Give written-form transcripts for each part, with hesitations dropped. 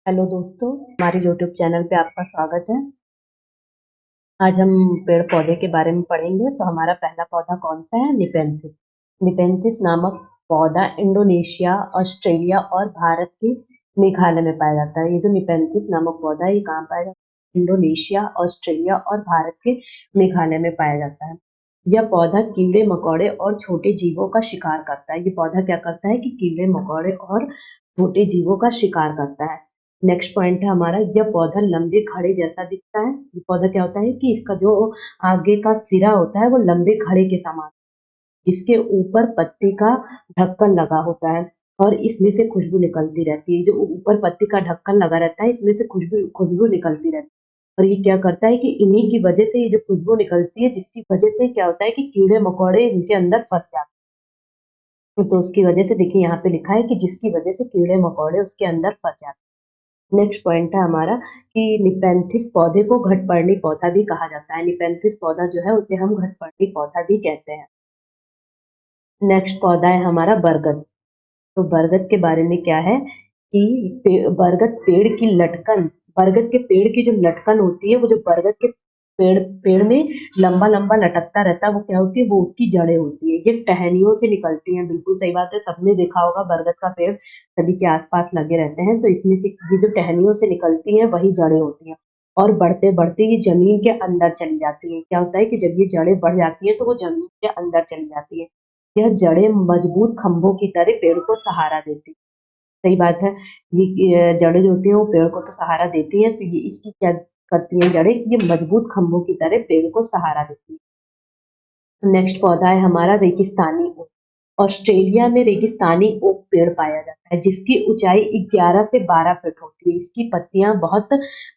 Hello दोस्तों, हमारे YouTube channel पे आपका स्वागत है। आज हम पेड़ पौधे के बारे में पढ़ेंगे। तो हमारा पहला पौधा कौन सा है? निपेंथिस। निपेंथिस नामक पौधा इंडोनेशिया, ऑस्ट्रेलिया और भारत के मेघालय में पाया जाता है। ये जो निपेंथिस नामक पौधा है, ये कहाँ पाया जाता है? इंडोनेशिया, ऑस्ट्रेलिया और भारत के मेघालय में पाया जाता है। यह पौधा कीड़े मकोड़े और छोटे जीवों का शिकार करता है। ये पौधा क्या करता है कि कीड़े मकोड़े और छोटे जीवों का शिकार करता है। नेक्स्ट पॉइंट है हमारा, यह पौधा लंबे घड़े जैसा दिखता है। ये पौधा क्या होता है कि इसका जो आगे का सिरा होता है वो लंबे घड़े के समान, जिसके ऊपर पत्ती का ढक्कन लगा होता है और इसमें से खुशबू निकलती रहती है। जो ऊपर पत्ती का ढक्कन लगा रहता है, इसमें से खुशबू खुशबू निकलती रहती है। और ये क्या करता है कि इन्हीं की वजह से ये जो खुशबू निकलती है, जिसकी वजह से क्या होता है कि कीड़े मकोड़े इनके अंदर फंस जाते हैं। तो उसकी वजह से देखिए यहाँ पे लिखा है कि जिसकी वजह से कीड़े मकोड़े उसके अंदर फंस जाते हैं। नेक्स्ट पॉइंट है हमारा कि निपेंथिस पौधे को घटपर्णी पौधा भी कहा जाता है। निपेंथिस पौधा जो है उसे हम घटपर्णी पौधा भी कहते हैं। नेक्स्ट पौधा है हमारा बरगद। तो बरगद के बारे में क्या है कि बरगद पेड़ की लटकन, बरगद के पेड़ की जो लटकन होती है, वो जो बरगद के पेड़ पेड़ में लंबा लंबा लटकता रहता है, वो क्या होती है? वो उसकी जड़ें होती है। ये टहनियों से निकलती हैं। बिल्कुल सही बात है, सबने देखा होगा बरगद का पेड़ सभी के आसपास लगे रहते हैं। तो इसमें से ये जो टहनियों से निकलती हैं वही जड़ें होती हैं। और बढ़ते बढ़ते ये जमीन के अंदर चली जाती है। क्या होता है कि जब ये जड़ें बढ़ जाती है तो वो जमीन के अंदर चली जाती है। यह जड़ें मजबूत खंभों की तरह पेड़ को सहारा देती हैं। सही बात है। ये जड़ें जो होती हैं वो पेड़ को तो सहारा देती हैं। तो ये इसकी क्या करती हैं जड़ें? ये मजबूत खंभों की तरह पेड़ को सहारा देती है। नेक्स्ट पौधा है हमारा रेगिस्तानी ओक। ऑस्ट्रेलिया में रेगिस्तानी ओक पेड़ पाया जाता है, जिसकी ऊंचाई 11 से 12 फीट होती है। इसकी पत्तियां बहुत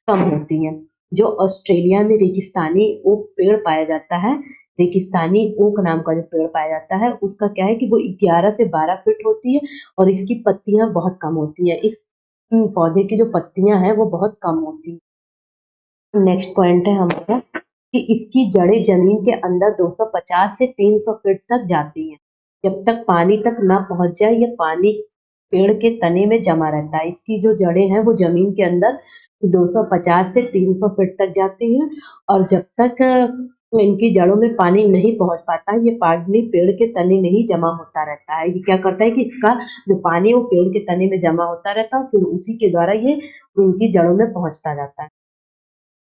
कम होती हैं। जो ऑस्ट्रेलिया में रेगिस्तानी ओक पेड़ पाया जाता है, रेगिस्तानी ओक नाम का जो पेड़ पाया जाता है, उसका क्या है कि वो 11 से 12 फीट होती है और इसकी पत्तियां बहुत कम होती है। इस पौधे की जो पत्तियां हैं वो बहुत कम होती है। नेक्स्ट पॉइंट है हमारा कि इसकी जड़ें जमीन के अंदर 250 से 300 फीट तक जाती हैं। जब तक पानी तक ना पहुंच जाए, ये पानी पेड़ के तने में जमा रहता है। इसकी जो जड़ें हैं वो जमीन के अंदर 250 से 300 फीट तक जाती हैं। और जब तक इनकी जड़ों में पानी नहीं पहुंच पाता, ये पानी पेड़ के तने में ही जमा होता रहता है। ये क्या करता है कि इसका जो पानी है वो पेड़ के तने में जमा होता रहता है और फिर उसी के द्वारा ये इनकी जड़ों में पहुंचता जाता है।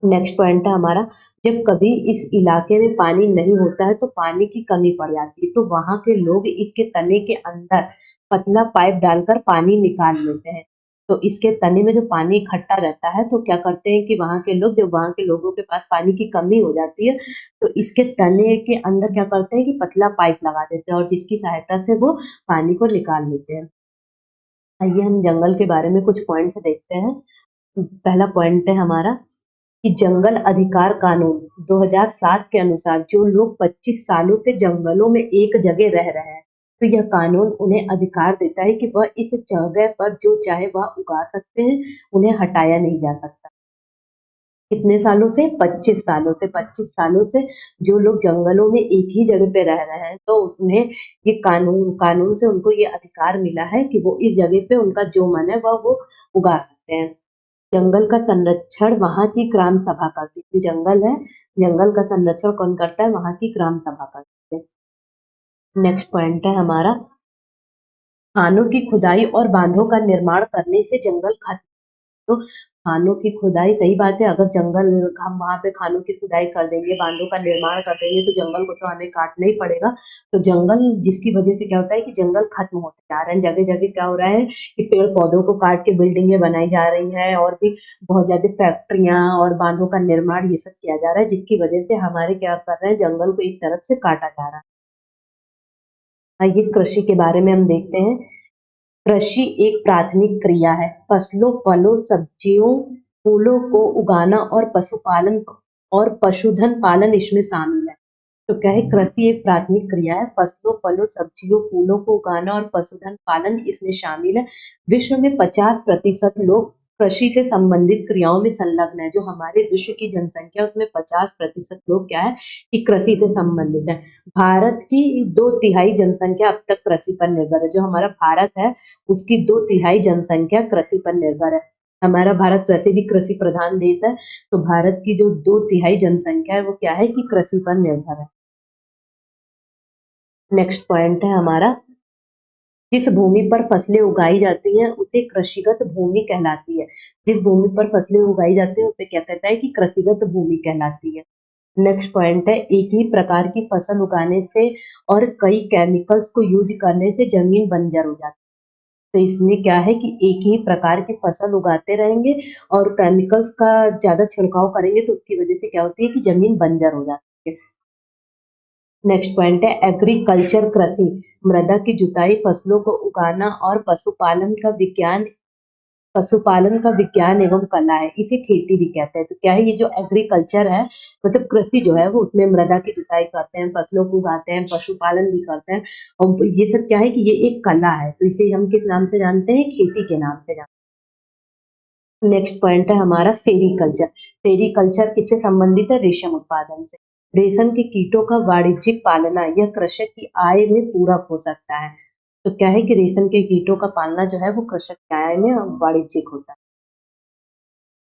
नेक्स्ट पॉइंट है हमारा, जब कभी इस इलाके में पानी नहीं होता है तो पानी की कमी पड़ जाती है, तो वहां के लोग इसके तने के अंदर पतला पाइप डालकर पानी निकाल लेते हैं। तो इसके तने में जो पानी इकट्ठा रहता है, तो क्या करते हैं कि वहां के लोग, जब वहां के लोगों के पास पानी की कमी हो जाती है, तो इसके तने के अंदर क्या करते हैं कि पतला पाइप लगा देते हैं और जिसकी सहायता से वो पानी को निकाल लेते हैं। आइए हम जंगल के बारे में कुछ पॉइंट्स देखते हैं। पहला पॉइंट है हमारा कि जंगल अधिकार कानून 2007 के अनुसार जो लोग 25 सालों से जंगलों में एक जगह रह रहे हैं, तो यह कानून उन्हें अधिकार देता है कि वह इस जगह पर जो चाहे वह उगा सकते हैं, उन्हें हटाया नहीं जा सकता। कितने सालों से? 25 सालों से। 25 सालों से जो लोग जंगलों में एक ही जगह पे रह रहे हैं, तो उन्हें ये कानून कानून से उनको ये अधिकार मिला है कि वो इस जगह पे उनका जो मन है वह वो उगा सकते हैं। जंगल का संरक्षण वहां की ग्राम सभा करती है। जो जंगल है, जंगल का संरक्षण कौन करता है? वहां की ग्राम सभा करती है। नेक्स्ट पॉइंट है हमारा, खानों की खुदाई और बांधों का निर्माण करने से जंगल खत्म। तो खानों की खुदाई, सही बात है, अगर जंगल हम वहां पे खानों की खुदाई कर देंगे, बांधों का निर्माण कर देंगे, तो जंगल को तो हमें काटना ही पड़ेगा। तो जंगल, जिसकी वजह से क्या होता है कि जंगल खत्म होते जा रहे हैं। जगह जगह क्या हो रहा है कि पेड़ पौधों को काट के बिल्डिंगें बनाई जा रही हैं और भी बहुत ज्यादा फैक्ट्रियां और बांधों का निर्माण ये सब किया जा रहा है, जिसकी वजह से हमारे क्या कर रहे हैं, जंगल को एक तरफ से काटा जा रहा है। आइए कृषि के बारे में हम देखते हैं। कृषि एक प्राथमिक क्रिया है। फसलों, फलों, सब्जियों, फूलों को उगाना और पशुपालन और पशुधन पालन इसमें शामिल है। तो क्या है? कृषि एक प्राथमिक क्रिया है। फसलों, फलों, सब्जियों, फूलों को उगाना और पशुधन पालन इसमें शामिल है। विश्व में 50% लोग कृषि से संबंधित क्रियाओं में संलग्न है। जो हमारे विश्व की जनसंख्या है, उसमें 50% लोग क्या है कि कृषि से संबंधित है। भारत की 2/3 जनसंख्या अब तक कृषि पर निर्भर है। जो हमारा भारत है, उसकी 2/3 जनसंख्या कृषि पर निर्भर है। हमारा भारत वैसे भी कृषि प्रधान देश है, तो भारत की जो 2/3 जनसंख्या है वो क्या है कि कृषि पर निर्भर है। नेक्स्ट पॉइंट है हमारा, जिस भूमि पर फसलें उगाई जाती हैं उसे कृषिगत भूमि कहलाती है। जिस भूमि पर फसलें उगाई जाती हैं उसे क्या कहता है कि कृषिगत भूमि कहलाती है। नेक्स्ट पॉइंट है, एक ही प्रकार की फसल उगाने से और कई केमिकल्स को यूज करने से जमीन बंजर हो जाती है। तो इसमें क्या है कि एक ही प्रकार की फसल उगाते रहेंगे और केमिकल्स का ज्यादा छिड़काव करेंगे तो उसकी वजह से क्या होती है कि जमीन बंजर हो जाती है। नेक्स्ट पॉइंट है एग्रीकल्चर, कृषि मृदा की जुताई, फसलों को उगाना और पशुपालन का विज्ञान एवं कला है। इसे खेती भी कहते हैं। तो क्या है, ये जो एग्रीकल्चर है मतलब कृषि जो है वो उसमें मृदा की जुताई करते हैं, फसलों को उगाते हैं, पशुपालन भी करते हैं और ये सब क्या है कि ये एक कला है। तो इसे हम किस नाम से जानते हैं, खेती के नाम से जानते हैं। नेक्स्ट पॉइंट है हमारा सेरीकल्चर। सेरीकल्चर किससे संबंधित है, रेशम उत्पादन से। रेशम के कीटों का वाणिज्यिक पालना यह कृषक की आय में पूरक हो सकता है। तो क्या है कि रेशम के कीटों का पालना जो है वो कृषक की आय में वाणिज्यिक होता है।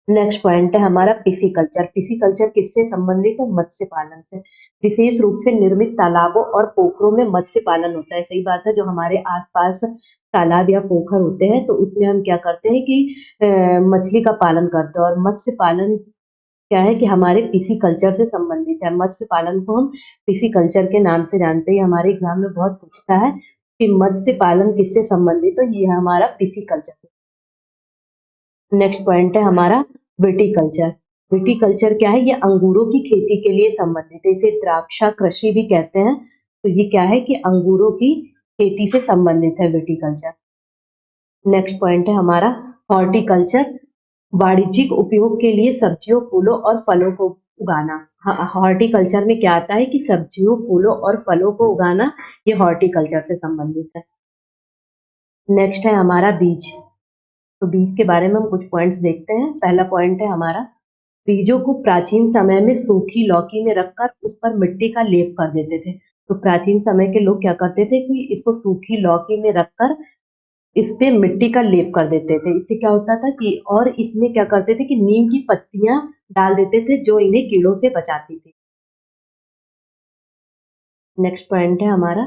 नेक्स्ट पॉइंट है हमारा पिसीकल्चर। पिसीकल्चर किससे संबंधित है, मत्स्य पालन से। विशेष रूप से निर्मित तालाबों और पोखरों में मत्स्य पालन होता है। सही बात है, जो हमारे आसपास तालाब या पोखर होते हैं तो उसमें हम क्या करते हैं कि मछली का पालन करते हैं। और मत्स्य पालन क्या है कि हमारे पिसीकल्चर से संबंधित है। मत्स्य पालन को हम पिसीकल्चर के नाम से जानते हैं। हमारे एग्जाम में बहुत पूछता है कि मत्स्य पालन किससे संबंधित, तो ये हमारा पिसीकल्चर। नेक्स्ट पॉइंट है हमारा विटीकल्चर। विटीकल्चर क्या है, ये अंगूरों की खेती के लिए संबंधित है। इसे द्राक्षा कृषि भी कहते हैं। तो ये क्या है कि अंगूरों की खेती से संबंधित है विटीकल्चर। नेक्स्ट पॉइंट है हमारा हॉर्टिकल्चर। वाणिज्यिक उपयोग के लिए सब्जियों, फूलों और फलों को उगाना। हॉर्टिकल्चर में क्या आता है कि सब्जियों, फूलों और फलों को उगाना, ये हॉर्टिकल्चर से संबंधित है। नेक्स्ट है हमारा बीज। तो बीज के बारे में हम कुछ पॉइंट्स देखते हैं। पहला पॉइंट है हमारा, बीजों को प्राचीन समय में सूखी लौकी में रखकर उस पर मिट्टी का लेप कर देते थे। तो प्राचीन समय के लोग क्या करते थे कि इसको सूखी लौकी में रखकर इस पे मिट्टी का लेप कर देते थे। इससे क्या होता था कि, और इसमें क्या करते थे कि नीम की पत्तियां डाल देते थे जो इन्हें कीड़ों से बचाती थी। नेक्स्ट पॉइंट है हमारा,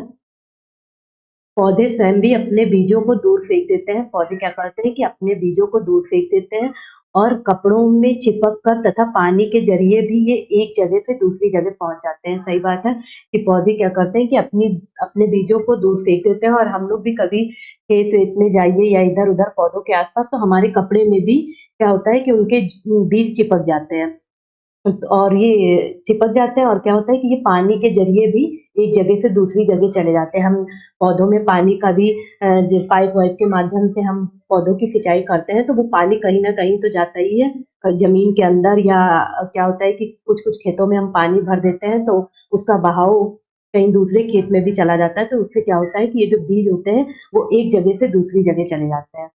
पौधे स्वयं भी अपने बीजों को दूर फेंक देते हैं। पौधे क्या करते हैं कि अपने बीजों को दूर फेंक देते हैं और कपड़ों में चिपक कर तथा पानी के जरिए भी ये एक जगह से दूसरी जगह पहुंच जाते हैं। सही बात है कि पौधे क्या करते हैं कि अपनी अपने बीजों को दूर फेंक देते हैं। और हम लोग भी कभी खेत वेत में जाइए या इधर उधर पौधों के आसपास तो हमारे कपड़े में भी क्या होता है कि उनके बीज चिपक जाते हैं। और ये चिपक जाते हैं और क्या होता है कि ये पानी के जरिए भी एक जगह से दूसरी जगह चले जाते हैं। हम पौधों में पानी का भी जो पाइप वाइप के माध्यम से हम पौधों की सिंचाई करते हैं तो वो पानी कहीं ना कहीं तो जाता ही है जमीन के अंदर। या क्या होता है कि कुछ कुछ खेतों में हम पानी भर देते हैं तो उसका बहाव कहीं दूसरे खेत में भी चला जाता है। तो उससे क्या होता है कि ये जो बीज होते हैं वो एक जगह से दूसरी जगह चले जाते हैं।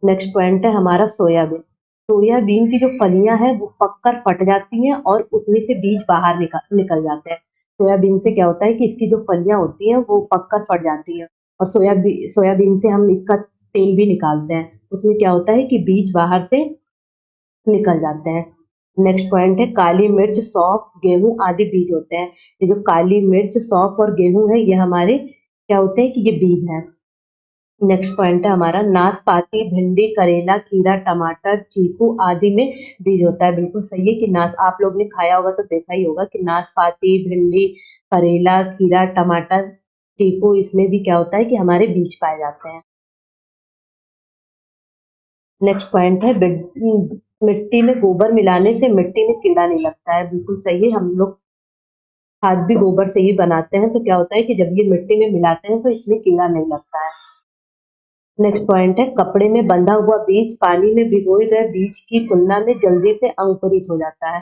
नेक्स्ट पॉइंट है हमारा सोयाबीन। सोयाबीन की जो फलियां हैं वो पककर फट जाती हैं और उसमें से बीज बाहर निकल निकल जाते हैं। सोयाबीन से क्या होता है कि इसकी जो फलियां होती हैं वो पककर फट जाती हैं और सोयाबीन से हम इसका तेल भी निकालते हैं। उसमें क्या होता है कि बीज बाहर से निकल जाते हैं। नेक्स्ट पॉइंट है काली मिर्च, सौंफ, गेहूं आदि बीज होते हैं। ये जो काली मिर्च, सौंफ और गेहूं है ये हमारे क्या होते हैं कि ये बीज हैं। नेक्स्ट पॉइंट है हमारा नाशपाती, भिंडी, करेला, खीरा, टमाटर, चीकू आदि में बीज होता है। बिल्कुल सही है कि नाश आप लोग ने खाया होगा तो देखा ही होगा कि नाशपाती, भिंडी, करेला, खीरा, टमाटर, चीकू इसमें भी क्या होता है कि हमारे बीज पाए जाते हैं। नेक्स्ट पॉइंट है मिट्टी में गोबर मिलाने से मिट्टी में कीड़ा नहीं लगता है। बिल्कुल सही है, हम लोग खाद भी गोबर से ही बनाते हैं। तो क्या होता है कि जब ये मिट्टी में मिलाते हैं तो इसमें कीड़ा नहीं लगता है। नेक्स्ट पॉइंट है कपड़े में बंधा हुआ बीज पानी में भिगोए गए बीज की तुलना में जल्दी से अंकुरित हो जाता है।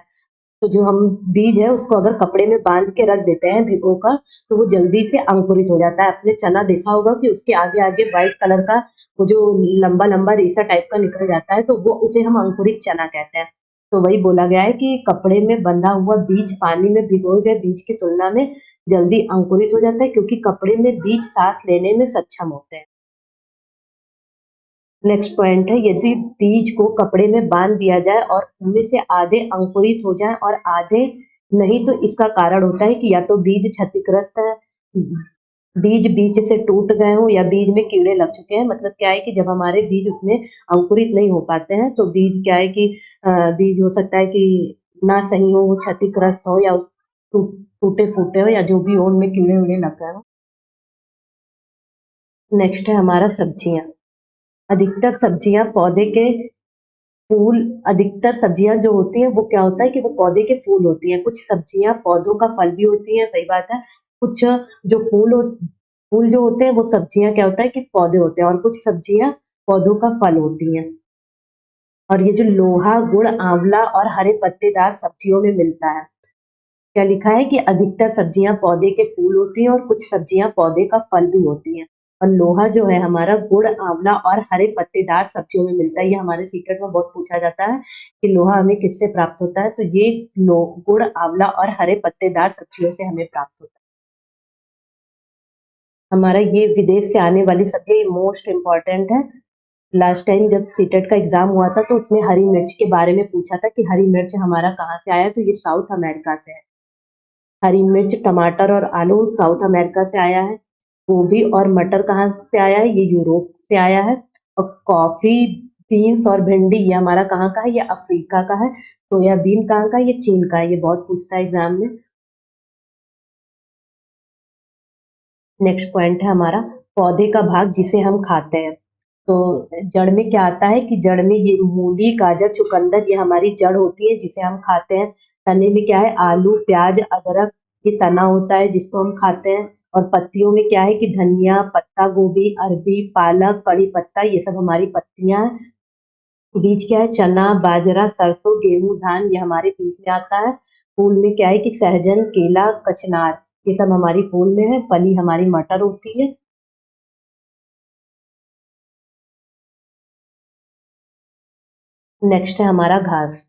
तो जो हम बीज है उसको अगर कपड़े में बांध के रख देते हैं भिगोकर तो वो जल्दी से अंकुरित हो जाता है। आपने चना देखा होगा कि उसके आगे आगे व्हाइट कलर का वो जो लंबा लंबा रेशा टाइप का निकल जाता है तो वो उसे हम अंकुरित चना कहते हैं। तो वही बोला गया है कि कपड़े में बंधा हुआ बीज पानी में भिगोए गए बीज की तुलना में जल्दी अंकुरित हो जाता है क्योंकि कपड़े में बीज सांस लेने में सक्षम होते हैं। नेक्स्ट पॉइंट है, यदि बीज को कपड़े में बांध दिया जाए और उनमें से आधे अंकुरित हो जाएं और आधे नहीं, तो इसका कारण होता है कि या तो बीज क्षतिग्रस्त है, बीज बीच से टूट गए हो, या बीज में कीड़े लग चुके हैं। मतलब क्या है कि जब हमारे बीज उसमें अंकुरित नहीं हो पाते हैं तो बीज क्या है कि बीज हो सकता है कि ना सही हो, वो क्षतिग्रस्त हो, या टूटे फूटे हो, या जो भी हो उनमें कीड़े उड़े लग गए हो। नेक्स्ट है हमारा सब्जियां। अधिकतर सब्जियां पौधे के फूल अधिकतर सब्जियां जो होती हैं वो क्या होता है कि वो पौधे के फूल होती हैं। कुछ सब्जियां पौधों का फल भी होती हैं, सही बात है। कुछ जो फूल जो होते हैं वो सब्जियां क्या होता है कि पौधे होते हैं, और कुछ सब्जियां पौधों का फल होती हैं। और ये जो लोहा, गुड़, आंवला और हरे पत्तेदार सब्जियों में मिलता है। क्या लिखा है कि अधिकतर सब्जियां पौधे के फूल होती हैं और कुछ सब्जियां पौधे का फल भी होती हैं। और लोहा जो है हमारा गुड़, आंवला और हरे पत्तेदार सब्जियों में मिलता है। ये हमारे सीक्रेट में बहुत पूछा जाता है कि लोहा हमें किससे प्राप्त होता है, तो ये गुड़, आंवला और हरे पत्तेदार सब्जियों से हमें प्राप्त होता है। हमारा ये विदेश से आने वाली सब्जी, ये मोस्ट इम्पॉर्टेंट है। लास्ट टाइम जब सीटेट का एग्जाम हुआ था तो उसमें हरी मिर्च के बारे में पूछा था कि हरी मिर्च हमारा कहाँ से आया, तो ये साउथ अमेरिका से है। हरी मिर्च, टमाटर और आलू साउथ अमेरिका से आया है। गोभी और मटर कहाँ से आया है, ये यूरोप से आया है। और कॉफी, बीन्स और भिंडी ये हमारा कहाँ का है, ये अफ्रीका का है। सोयाबीन कहाँ का है, ये चीन का है। ये बहुत पूछता है एग्जाम में। नेक्स्ट पॉइंट है हमारा पौधे का भाग जिसे हम खाते हैं। तो जड़ में क्या आता है कि जड़ में ये मूली, गाजर, चुकंदर ये हमारी जड़ होती है जिसे हम खाते हैं। तने में क्या है, आलू, प्याज, अदरक ये तना होता है जिसको हम खाते हैं। और पत्तियों में क्या है कि धनिया, पत्ता गोभी, अरबी, पालक, कड़ी पत्ता ये सब हमारी पत्तियां हैं। बीज क्या है, चना, बाजरा, सरसों, गेहूं, धान ये हमारे बीज में आता है। फूल में क्या है कि सहजन, केला, कचनार ये सब हमारी फूल में है। फली हमारी मटर होती है। नेक्स्ट है हमारा घास।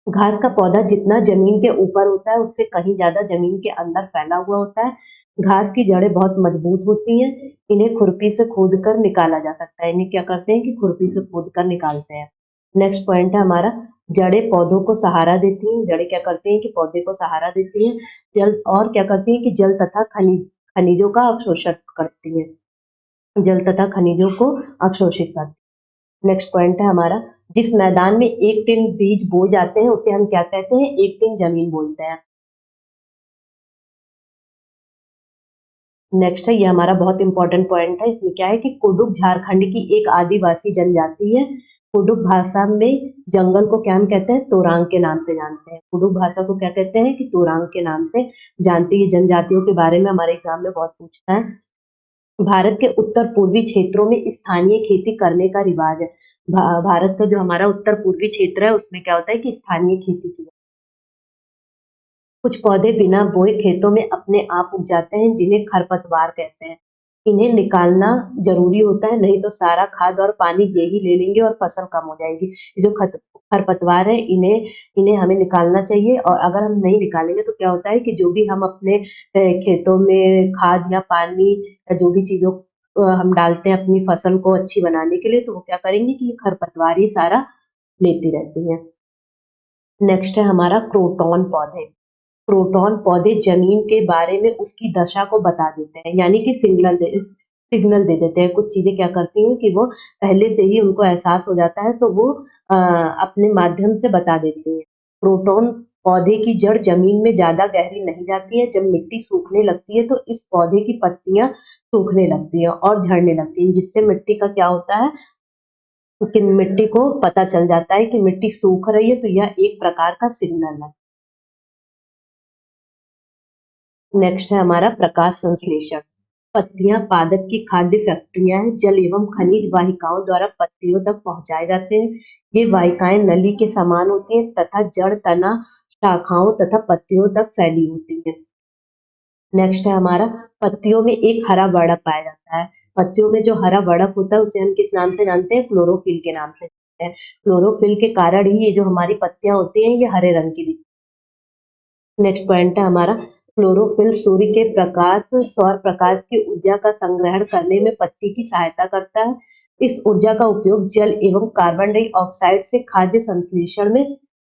घास का पौधा जितना जमीन के ऊपर होता है उससे कहीं ज्यादा जमीन के अंदर फैला हुआ होता है। घास की जड़ें बहुत मजबूत होती हैं। इन्हें खुरपी से खोद कर निकाला जा सकता है। इन्हें क्या करते हैं कि खुरपी से खोद कर निकालते हैं। नेक्स्ट पॉइंट है हमारा जड़ें पौधों को सहारा देती हैं। जड़ें क्या करती हैं कि पौधे को सहारा देती हैं। जल और क्या करती हैं कि जल तथा खनिजों का अवशोषण करती हैं। जल तथा खनिजों को अवशोषित करती हैं। नेक्स्ट पॉइंट है हमारा जिस मैदान में 1 टिन बीज बोए जाते हैं उसे हम क्या कहते हैं, 1 टिन जमीन बोलते हैं। नेक्स्ट है ये हमारा बहुत इंपॉर्टेंट पॉइंट है। इसमें क्या है कि कुडुक झारखंड की एक आदिवासी जनजाति है। कुडुक भाषा में जंगल को क्या हम कहते हैं, तोरांग के नाम से जानते हैं। कुडुक भाषा को क्या कहते हैं कि तोरांग के नाम से जानते हैं। जनजातियों के बारे में हमारे एग्जाम में बहुत पूछता है। भारत के उत्तर पूर्वी क्षेत्रों में स्थानीय खेती करने का रिवाज है। भारत का जो हमारा उत्तर पूर्वी क्षेत्र है उसमें क्या होता है कि स्थानीय खेती की। कुछ पौधे बिना बोए खेतों में अपने आप उग जाते हैं जिन्हें खरपतवार कहते हैं। इन्हें निकालना जरूरी होता है, नहीं तो सारा खाद और पानी यही ले लेंगे और फसल कम हो जाएगी। ये जो खरपतवार है इन्हें इन्हें हमें निकालना चाहिए। और अगर हम नहीं निकालेंगे तो क्या होता है कि जो भी हम अपने खेतों में खाद या पानी या जो भी चीजों हम डालते हैं अपनी फसल को अच्छी बनाने के लिए, तो वो क्या करेंगे कि ये खरपतवार ही सारा लेती रहती है। नेक्स्ट है हमारा क्रोटॉन पौधे। प्रोटॉन पौधे जमीन के बारे में उसकी दशा को बता देते हैं, यानी कि सिग्नल दे देते हैं। कुछ चीजें क्या करती हैं कि वो पहले से ही उनको एहसास हो जाता है तो वो अपने माध्यम से बता देती हैं। प्रोटॉन पौधे की जड़ जमीन में ज्यादा गहरी नहीं जाती है। जब मिट्टी सूखने लगती है तो इस पौधे की पत्तियां सूखने लगती है और झड़ने लगती हैं, जिससे मिट्टी का क्या होता है कि मिट्टी को पता चल जाता है कि मिट्टी सूख रही है, तो यह एक प्रकार का सिग्नल है। नेक्स्ट है हमारा प्रकाश संश्लेषण। पत्तियां पादप की खाद्य फैक्ट्रियां हैं। जल एवं खनिज वाहिकाओं द्वारा पत्तियों तक पहुंचाए जाते हैं। ये वाहिकाएं नली के समान होती हैं तथा जड़, तना, शाखाओं तथा पत्तियों तक फैली होती हैं। नेक्स्ट है हमारा पत्तियों में एक हरा वर्णक पाया जाता है। पत्तियों में जो हरा वर्णक होता है उसे हम किस नाम से जानते हैं, क्लोरोफिल के नाम से जानते हैं। क्लोरोफिल के कारण ही ये जो हमारी पत्तियां होती हैं ये हरे रंग की दिखती हैं। नेक्स्ट पॉइंट है हमारा क्लोरोफिल सूर्य के प्रकाश, सौर प्रकाश की ऊर्जा का संग्रहण करने में पत्ती की सहायता करता है। इस ऊर्जा का उपयोग जल एवं कार्बन डाइऑक्साइड से खाद्य संश्लेषण में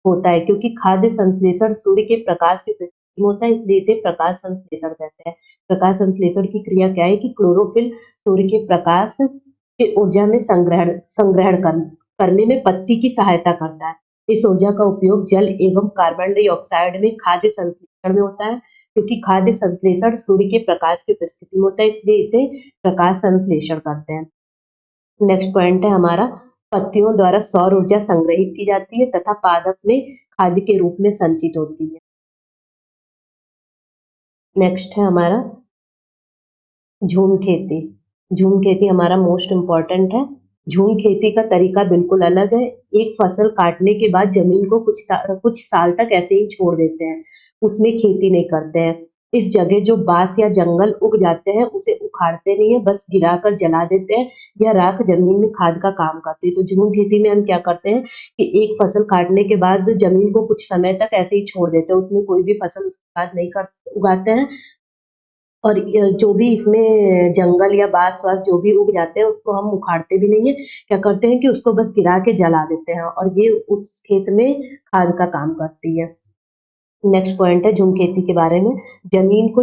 होता है, क्योंकि खाद्य संश्लेषण सूर्य के प्रकाश की पृष्ठभूमि में होता है, इसलिए इसे प्रकाश संश्लेषण कहते हैं। प्रकाश संश्लेषण की क्रिया क्या है कि क्लोरोफिल सूर्य के प्रकाश के ऊर्जा में संग्रहण करने में पत्ती की सहायता करता है। इस ऊर्जा का उपयोग जल एवं कार्बन डाइऑक्साइड में खाद्य संश्लेषण में होता है, क्योंकि खाद्य संश्लेषण सूर्य के प्रकाश की उपस्थिति में होता है, इसलिए इसे प्रकाश संश्लेषण कहते हैं। नेक्स्ट पॉइंट है हमारा, पत्तियों द्वारा सौर ऊर्जा संग्रहित की जाती है तथा पादप में खाद्य के रूप में संचित होती है। नेक्स्ट है हमारा झूम खेती। झूम खेती हमारा मोस्ट इम्पॉर्टेंट है। झूम खेती का तरीका बिल्कुल अलग है। एक फसल काटने के बाद जमीन को कुछ साल तक ऐसे ही छोड़ देते हैं, उसमें खेती नहीं करते हैं। इस जगह जो बांस या जंगल उग जाते हैं उसे उखाड़ते नहीं है, बस गिराकर जला देते हैं। यह राख जमीन में खाद का काम करती है। तो झूम खेती में हम क्या करते हैं कि एक फसल काटने के बाद जमीन को कुछ समय तक ऐसे ही छोड़ देते हैं, उसमें कोई भी फसल उसके बाद नहीं उगाते हैं। और जो भी इसमें जंगल या बाँस-वास जो भी उग जाते हैं उसको हम उखाड़ते भी नहीं है। क्या करते हैं कि उसको बस गिरा के जला देते हैं और ये उस खेत में खाद का काम करती है। नेक्स्ट पॉइंट है झूम खेती के बारे में। ज़मीन को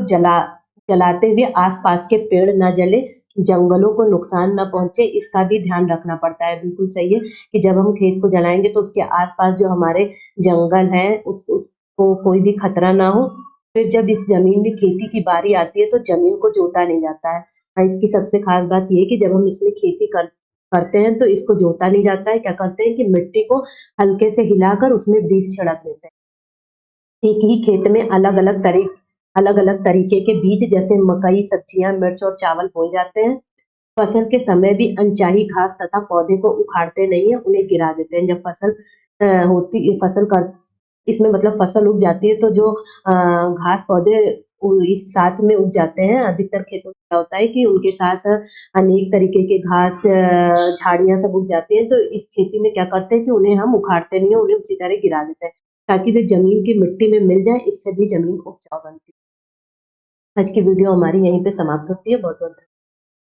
जलाते हुए आस-पास के पेड़ ना जले, जंगलों को नुकसान ना पहुँचे, इसका भी ध्यान रखना पड़ता है। बिल्कुल सही है कि जब हम खेत को जलाएँगे तो उसके आस-पास जो हमारे जंगल हैं उसको कोई भी खतरा ना हो। फिर जब इस ज़मीन में खेती की बारी आती है तो ज़मीन को जोता नहीं जाता है। इसकी सबसे ख़ास बात ये है कि जब हम इसमें खेती करते हैं तो इसको जोता नहीं जाता है। क्या करते हैं कि मिट्टी को हल्के से हिलाकर उसमें बीज छिड़क देते हैं। एक ही खेत में अलग-अलग तरीके के बीज जैसे मकई, सब्जियाँ, मिर्च और चावल बोए जाते हैं। फसल के समय भी अनचाही घास तथा पौधे को उखाड़ते नहीं हैं, उन्हें गिरा देते हैं। जब फसल होती है फसल कर इसमें मतलब फसल उग जाती है तो जो घास पौधे इस साथ में उग जाते हैं। अधिकतर खेतों में क्या होता है कि उनके साथ अनेक तरीके के घास झाड़ियाँ सब उग जाती हैं, तो इस खेती में क्या करते हैं कि उन्हें हम उखाड़ते नहीं हैं, उन्हें उसी तरह गिरा देते हैं, ताकि वे ज़मीन की मिट्टी में मिल जाएँ, इससे भी ज़मीन उपजाऊ बनती है। आज की वीडियो हमारी यहीं पे समाप्त होती है। बहुत-बहुत